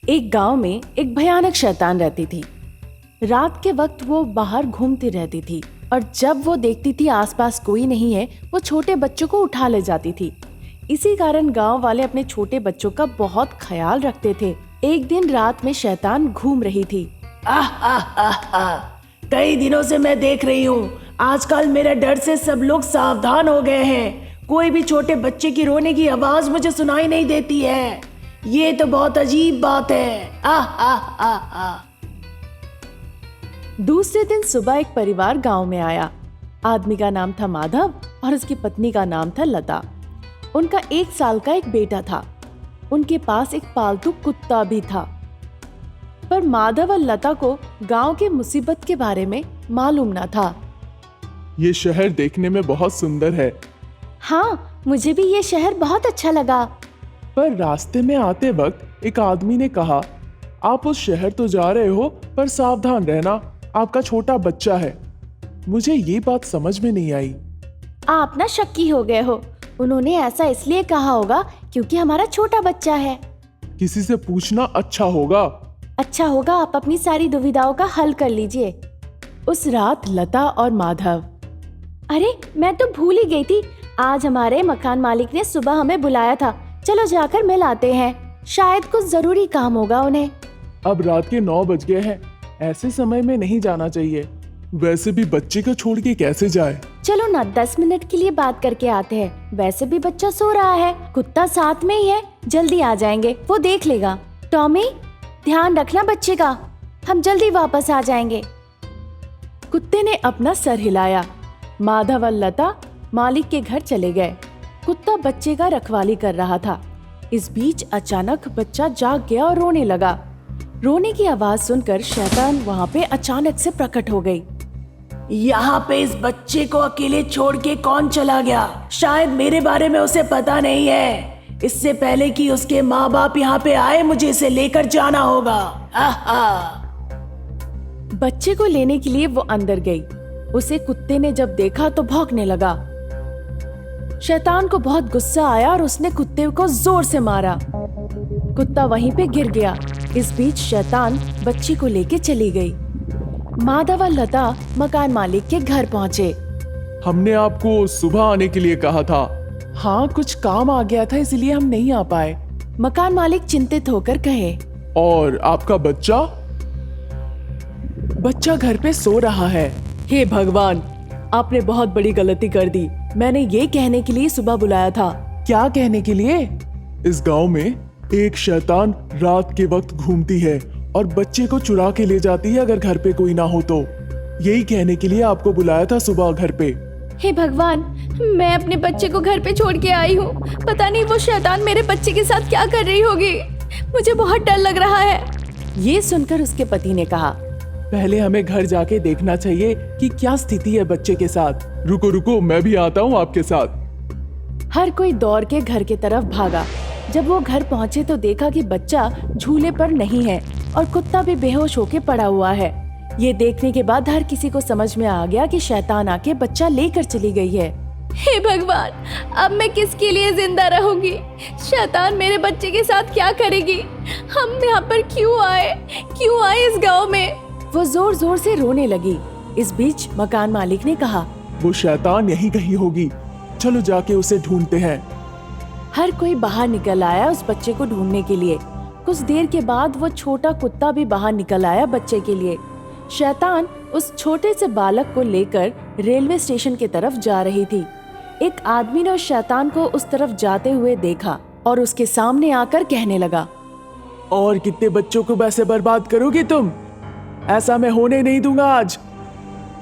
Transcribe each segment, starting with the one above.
एक गांव में एक भयानक शैतान रहती थी। रात के वक्त वो बाहर घूमती रहती थी और जब वो देखती थी आसपास कोई नहीं है, वो छोटे बच्चों को उठा ले जाती थी। इसी कारण गांव वाले अपने छोटे बच्चों का बहुत ख्याल रखते थे। एक दिन रात में शैतान घूम रही थी। आह आह आह आह, कई दिनों से मैं देख रही हूँ, आजकल मेरे डर से सब लोग सावधान हो गए हैं। कोई भी छोटे बच्चे की रोने की आवाज मुझे सुनाई नहीं देती है। ये तो बहुत अजीब बात है। आह आह आह आह। दूसरे दिन सुबह एक परिवार गांव में आया। आदमी का नाम था माधव और उसकी पत्नी का नाम था लता। उनका 1 साल का एक बेटा था। उनके पास एक पालतू कुत्ता भी था। पर माधव और लता को गांव की मुसीबत के बारे में मालूम न था। ये शहर देखने में बहुत सुंदर है, हाँ, मुझे भी ये शहर बहुत अच्छा लगा। पर रास्ते में आते वक्त एक आदमी ने कहा, आप उस शहर तो जा रहे हो पर सावधान रहना, आपका छोटा बच्चा है। मुझे ये बात समझ में नहीं आई। आप ना शक्की हो गए हो। उन्होंने ऐसा इसलिए कहा होगा क्योंकि हमारा छोटा बच्चा है। किसी से पूछना अच्छा होगा। अच्छा होगा, आप अपनी सारी दुविधाओं का हल कर लीजिए। उस रात लता और माधव, अरे मैं तो भूल ही गई थी, आज हमारे मकान मालिक ने सुबह हमें बुलाया था। चलो जाकर मिल आते हैं, शायद कुछ जरूरी काम होगा उन्हें। अब रात के 9 बज गए हैं, ऐसे समय में नहीं जाना चाहिए। वैसे भी बच्चे को छोड़ के कैसे जाए। चलो ना 10 मिनट के लिए बात करके आते हैं। वैसे भी बच्चा सो रहा है, कुत्ता साथ में ही है, जल्दी आ जाएंगे, वो देख लेगा। टॉमी, ध्यान रखना बच्चे का, हम जल्दी वापस आ जाएंगे। कुत्ते ने अपना सर हिलाया। माधव और लता मालिक के घर चले गए। कुत्ता बच्चे का रखवाली कर रहा था। इस बीच अचानक बच्चा जाग गया और रोने लगा। रोने की आवाज सुनकर शैतान वहाँ पे अचानक से प्रकट हो गई। यहाँ पे इस बच्चे को अकेले छोड़ के कौन चला गया? शायद मेरे बारे में उसे पता नहीं है। इससे पहले कि उसके माँ बाप यहाँ पे आए, मुझे इसे लेकर जाना होगा। आहा। बच्चे को लेने के लिए वो अंदर गई। उसे कुत्ते ने जब देखा तो भौंकने लगा। शैतान को बहुत गुस्सा आया और उसने कुत्ते को जोर से मारा। कुत्ता वहीं पे गिर गया। इस बीच शैतान बच्ची को लेके चली गई। माधव और लता मकान मालिक के घर पहुंचे। हमने आपको सुबह आने के लिए कहा था। हाँ, कुछ काम आ गया था इसलिए हम नहीं आ पाए, मकान मालिक चिंतित होकर कहे। और आपका बच्चा? बच्चा घर पे सो रहा है। हे भगवान, आपने बहुत बड़ी गलती कर दी। मैंने ये कहने के लिए सुबह बुलाया था। क्या कहने के लिए? इस गांव में एक शैतान रात के वक्त घूमती है और बच्चे को चुरा के ले जाती है अगर घर पे कोई ना हो तो। यही कहने के लिए आपको बुलाया था सुबह घर पे। हे भगवान, मैं अपने बच्चे को घर पे छोड़ के आई हूँ। पता नहीं वो शैतान मेरे बच्चे के साथ क्या कर रही होगी। मुझे बहुत डर लग रहा है। ये सुनकर उसके पति ने कहा, पहले हमें घर जाके देखना चाहिए कि क्या स्थिति है बच्चे के साथ। रुको रुको, मैं भी आता हूँ आपके साथ। हर कोई दौड़ के घर की तरफ भागा। जब वो घर पहुंचे तो देखा कि बच्चा झूले पर नहीं है और कुत्ता भी बेहोश होके पड़ा हुआ है। ये देखने के बाद हर किसी को समझ में आ गया कि शैतान आके बच्चा लेकर चली गई है। हे भगवान, अब मैं किसके लिए जिंदा रहूंगी? शैतान मेरे बच्चे के साथ क्या करेगी? हम यहाँ पर क्यों आए इस गाँव में? वो जोर जोर से रोने लगी। इस बीच मकान मालिक ने कहा, वो शैतान यहीं कहीं होगी, चलो जाके उसे ढूंढते हैं। हर कोई बाहर निकल आया उस बच्चे को ढूंढने के लिए। कुछ देर के बाद वो छोटा कुत्ता भी बाहर निकल आया बच्चे के लिए। शैतान उस छोटे से बालक को लेकर रेलवे स्टेशन की तरफ जा रही थी। एक आदमी ने उस शैतान को उस तरफ जाते हुए देखा और उसके सामने आकर कहने लगा, और कितने बच्चों को वैसे बर्बाद करोगी तुम? ऐसा मैं होने नहीं दूंगा आज।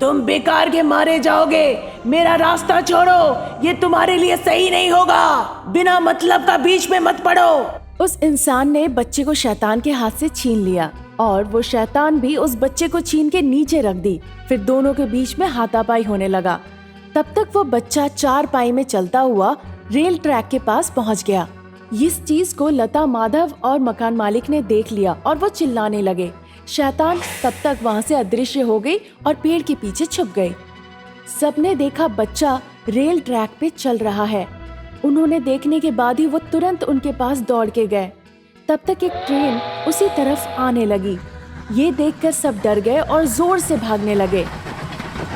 तुम बेकार के मारे जाओगे। मेरा रास्ता छोड़ो, ये तुम्हारे लिए सही नहीं होगा। बिना मतलब का बीच में मत पड़ो। उस इंसान ने बच्चे को शैतान के हाथ से छीन लिया और वो शैतान भी उस बच्चे को छीन के नीचे रख दी। फिर दोनों के बीच में हाथापाई होने लगा। तब तक वो बच्चा 4 पाई में चलता हुआ रेल ट्रैक के पास पहुंच गया। इस चीज को लता, माधव और मकान मालिक ने देख लिया और वो चिल्लाने लगे। शैतान तब तक वहां से अदृश्य हो गई और पेड़ के पीछे छुप गई। सबने देखा बच्चा रेल ट्रैक पे चल रहा है। उन्होंने देखने के बाद ही वो तुरंत उनके पास दौड़ के गए। तब तक एक ट्रेन उसी तरफ आने लगी। ये देखकर सब डर गए और जोर से भागने लगे।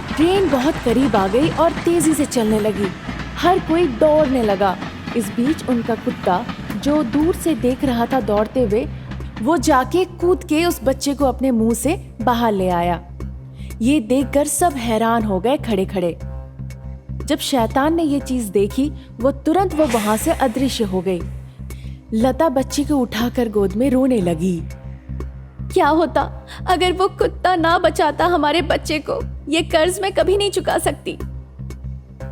ट्रेन बहुत करीब आ गई और तेजी से चलने लगी। हर कोई दौड़ने लगा। इस बीच उनका कुत्ता, जो दूर से देख रहा था दौड़ते हुए, वो जाके कूद के उस बच्चे को अपने मुंह से बाहर ले आया। ये देखकर सब हैरान हो गए खड़े खड़े। जब शैतान ने ये चीज देखी, तुरंत वो वहां से अदृश्य हो गई। लता बच्चे को उठाकर गोद में रोने लगी। क्या होता अगर वो कुत्ता ना बचाता हमारे बच्चे को? ये कर्ज मैं कभी नहीं चुका सकती।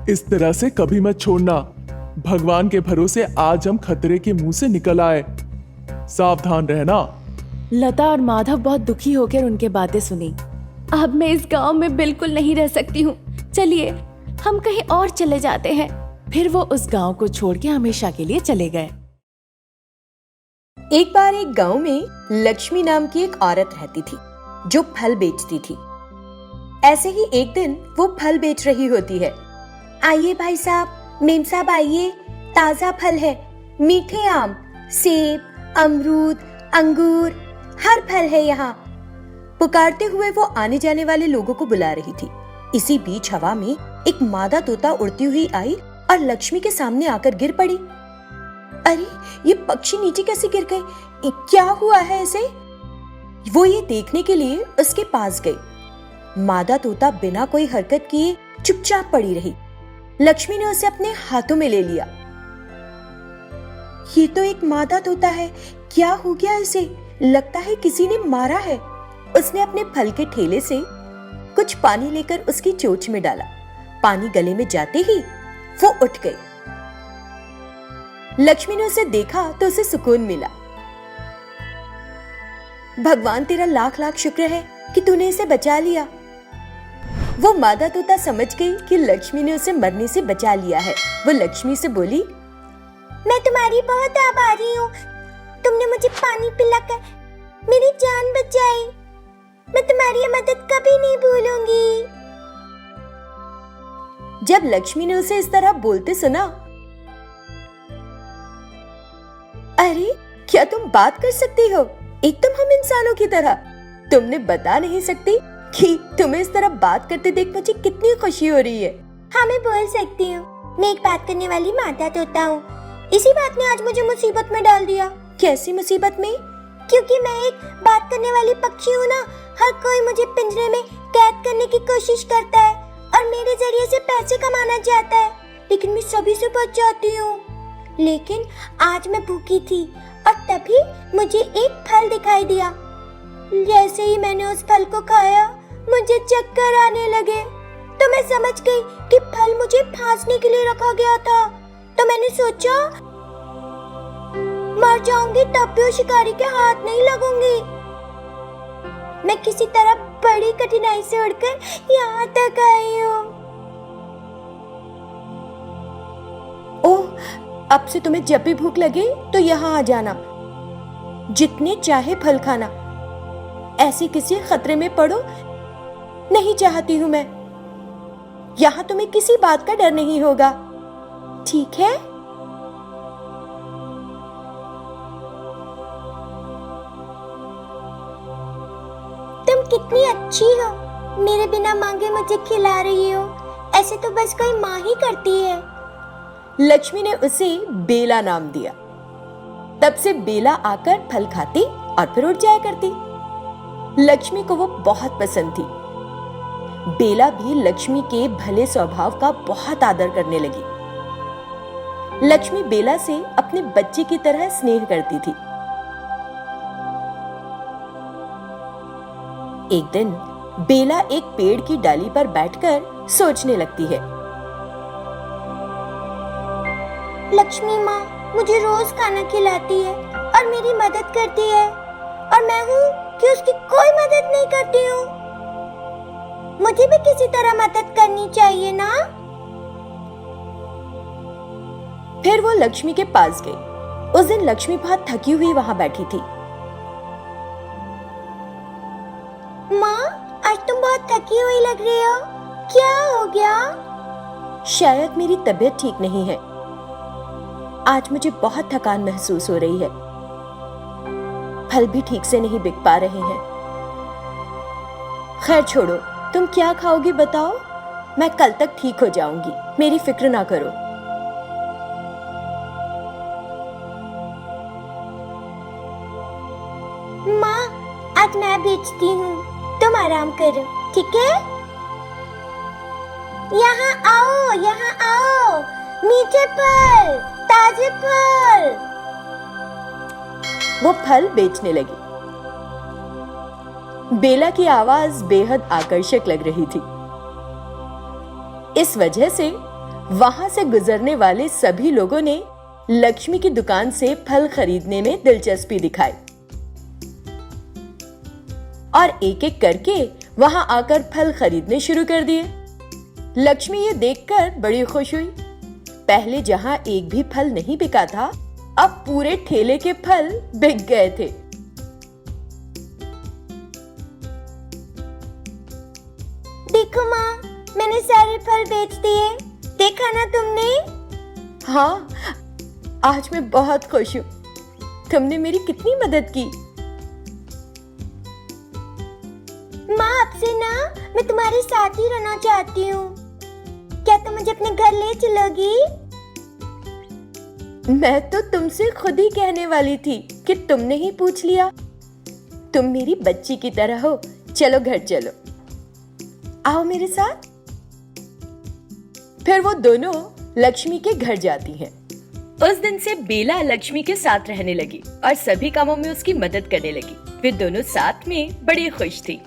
इस तरह से कभी मत छोड़ना। भगवान के भरोसे आज हम खतरे के मुंह से निकल आए। सावधान रहना। लता और माधव बहुत दुखी होकर उनके बातें सुनी। अब मैं इस गांव में बिल्कुल नहीं रह सकती हूँ। चलिए हम कहीं और चले जाते हैं। फिर वो उस गांव को छोड़ के हमेशा के लिए चले गए। एक बार एक गांव में लक्ष्मी नाम की एक औरत रहती थी जो फल बेचती थी। ऐसे ही एक दिन वो फल बेच रही होती है। आइए भाई साहब, मेम साहब आइए, ताजा फल है, मीठे आम, सेब, अमरूद, अंगूर, हर फल है यहाँ। पुकारते हुए वो आने जाने वाले लोगों को बुला रही थी। इसी बीच हवा में एक मादा तोता उड़ती हुई आई और लक्ष्मी के सामने आकर गिर पड़ी। अरे ये पक्षी नीचे कैसे गिर गए? क्या हुआ है इसे? वो ये देखने के लिए उसके पास गई। मादा तोता बिना कोई हरकत किए चुपचाप पड़ी रही। लक्ष्मी ने उसे अपने हाथों में ले लिया। ये तो एक मादा तोता है, क्या हो गया इसे? लगता है किसी ने मारा है। उसने अपने फल के ठेले से कुछ पानी लेकर उसकी चोंच में डाला। पानी गले में जाते ही वो उठ गई। लक्ष्मी ने उसे देखा तो उसे सुकून मिला। भगवान तेरा लाख लाख शुक्र है कि तूने इसे बचा लिया। वो मादा तोता समझ गई कि लक्ष्मी ने उसे मरने से बचा लिया है। वो लक्ष्मी से बोली, मैं तुम्हारी बहुत आभारी हूँ। तुमने मुझे पानी पिलाकर मेरी जान बचाई। मैं तुम्हारी मदद कभी नहीं भूलूंगी। जब लक्ष्मी ने उसे इस तरह बोलते सुना, अरे क्या तुम बात कर सकती हो एकदम हम इंसानों की तरह? तुमने बता नहीं सकती कि तुम्हें इस तरह बात करते देख मुझे कितनी खुशी हो रही है। हाँ मैं बोल सकती हूँ। मैं एक बात करने वाली मादा तोता हूँ। इसी बात ने आज मुझे मुसीबत में डाल दिया। कैसी मुसीबत में? क्योंकि मैं एक बात करने वाली पक्षी हूँ ना। हर कोई मुझे पिंजरे में कैद करने की कोशिश करता है और मेरे जरिए से पैसे कमाना चाहता है, लेकिन मैं सभी से बच जाती हूँ। लेकिन आज मैं भूखी थी और तभी मुझे एक फल दिखाई दिया। जैसे ही मैंने उस फल को खाया मुझे चक्कर आने लगे। तो मैं समझ गई कि फल मुझे फांसने के लिए रखा गया था। तो मैंने सोचा मर जाऊंगी तब भी उस शिकारी के हाथ नहीं लगूंगी। मैं किसी तरह बड़ी कठिनाई से उड़कर यहाँ तक आई हूँ। ओह, अब से तुम्हें जब भी भूख लगे तो यहाँ आ जाना। जितने चाहे फल खाना। ऐसे किसी खतरे में पड़ो नहीं चाहती हूँ मैं। यहाँ तुम्हें किसी बात का डर नहीं होगा, ठीक है? तुम कितनी अच्छी हो, मेरे बिना मांगे मुझे खिला रही हो। ऐसे तो बस कोई माँ ही करती है। लक्ष्मी ने उसे बेला नाम दिया। तब से बेला आकर फल खाती और फिर उड़ जाया करती। लक्ष्मी को वो बहुत पसंद थी। बेला भी लक्ष्मी के भले स्वभाव का बहुत आदर करने लगी। लक्ष्मी बेला से अपने बच्चे की तरह स्नेह करती थी। एक दिन बेला एक पेड़ की डाली पर बैठकर सोचने लगती है। लक्ष्मी माँ मुझे रोज खाना खिलाती है और मेरी मदद करती है, और मैं हूँ कि उसकी कोई मदद नहीं करती हूँ। मुझे भी किसी तरह मदद करनी चाहिए ना। फिर वो लक्ष्मी के पास गई। उस दिन लक्ष्मी बहुत थकी हुई वहां बैठी थी। माँ आज तुम बहुत थकी हुई लग रही हो, क्या हो गया? शायद मेरी तबीयत ठीक नहीं है। आज मुझे बहुत थकान महसूस हो रही है। फल भी ठीक से नहीं बिक पा रहे हैं। खैर छोड़ो, तुम क्या खाओगी बताओ? मैं कल तक ठीक हो जाऊंगी, मेरी फिक्र ना करो। माँ, आज मैं बेचती हूँ, तुम आराम करो, ठीक है? यहाँ आओ, यहाँ आओ, मीठे फल, ताजे फल। वो फल बेचने लगी। बेला की आवाज बेहद आकर्षक लग रही थी। इस वजह से वहां से गुजरने वाले सभी लोगों ने लक्ष्मी की दुकान से फल खरीदने में दिलचस्पी दिखाई और एक एक करके वहां आकर फल खरीदने शुरू कर दिए। लक्ष्मी ये देखकर बड़ी खुश हुई। पहले जहां एक भी फल नहीं बिका था, अब पूरे ठेले के फल बिक गए थे। देखो माँ, मैंने सारे फल बेच दिए, देखा ना तुमने? हाँ, आज मैं बहुत खुश हूँ। तुमने मेरी कितनी मदद की। माँ, आपसे ना मैं तुम्हारे साथ ही रहना चाहती हूँ। क्या तुम मुझे अपने घर ले चलोगी? मैं तो तुमसे खुद ही कहने वाली थी कि तुमने ही पूछ लिया। तुम मेरी बच्ची की तरह हो। चलो घर चलो, आओ मेरे साथ। फिर वो दोनों लक्ष्मी के घर जाती हैं। उस दिन से बेला लक्ष्मी के साथ रहने लगी और सभी कामों में उसकी मदद करने लगी। वे दोनों साथ में बड़ी खुश थी।